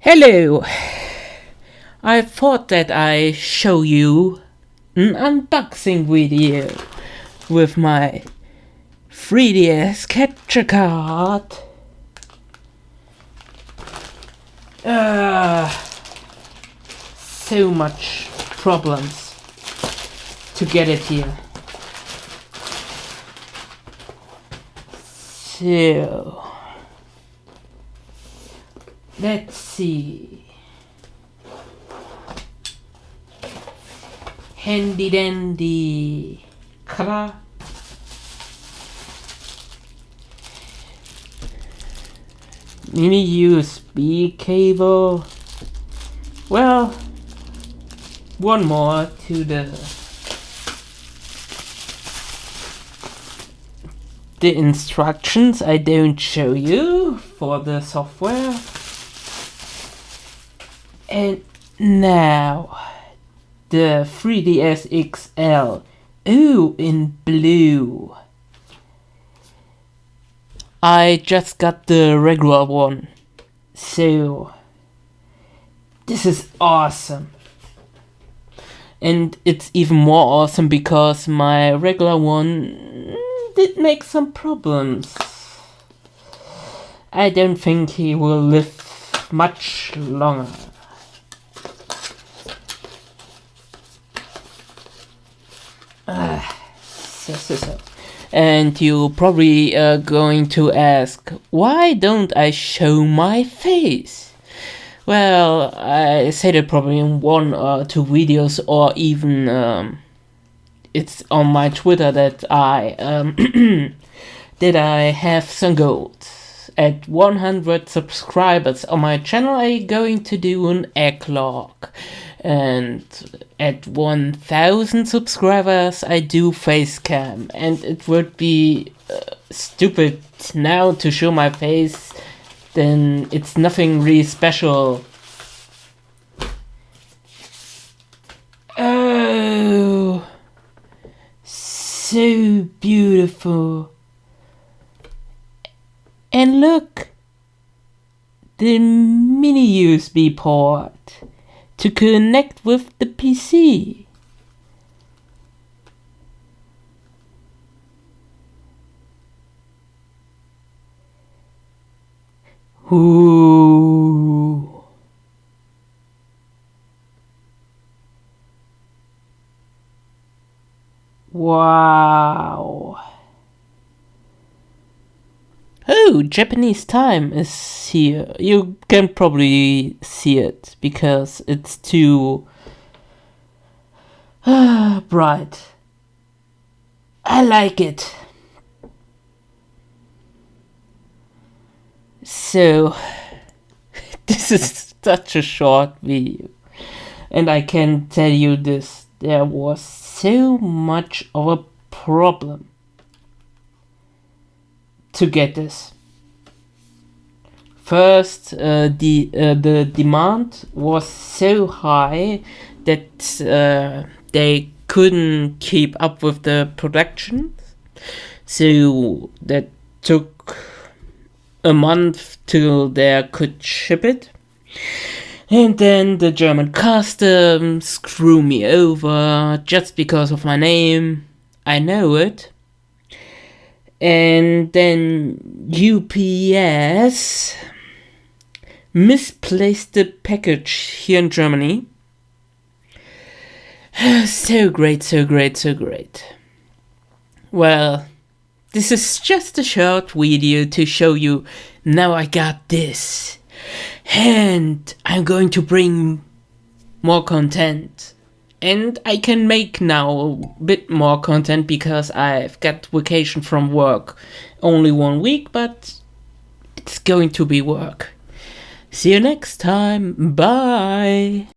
Hello! I thought that I show you an unboxing video with my 3DS capture card. So much problems to get it here. So let's see. Handy dandy color. Mini USB cable. Well, one more to the instructions I don't show you for the software. And now the 3DS XL. Ooh, in blue. I just got the regular one, so this is awesome. And it's even more awesome because my regular one did make some problems. I don't think he will live much longer. So. And you probably are going to ask, why don't I show my face? Well, I said it probably in one or two videos, or even it's on my Twitter that I that I have some goals. At 100 subscribers on my channel, I'm going to do an egg log. And at 1000 subscribers, I do face cam. And it would be stupid now to show my face, then it's nothing really special. Oh, so beautiful. And look, the mini USB port to connect with the PC. Ooh. Wow. Oh, Japanese time is here. You can probably see it because it's too bright. I like it. So, this is such a short video. And I can tell you this, there was so much of a problem to get this. First, the demand was so high that they couldn't keep up with the production, so that took a month till they could ship it. And then the German customs screw me over just because of my name. I know it. And then UPS misplaced the package here in Germany. So great, so great, so great. Well, this is just a short video to show you now I got this. And I'm going to bring more content. And I can make now a bit more content because I've got vacation from work. Only 1 week, but it's going to be work. See you next time. Bye.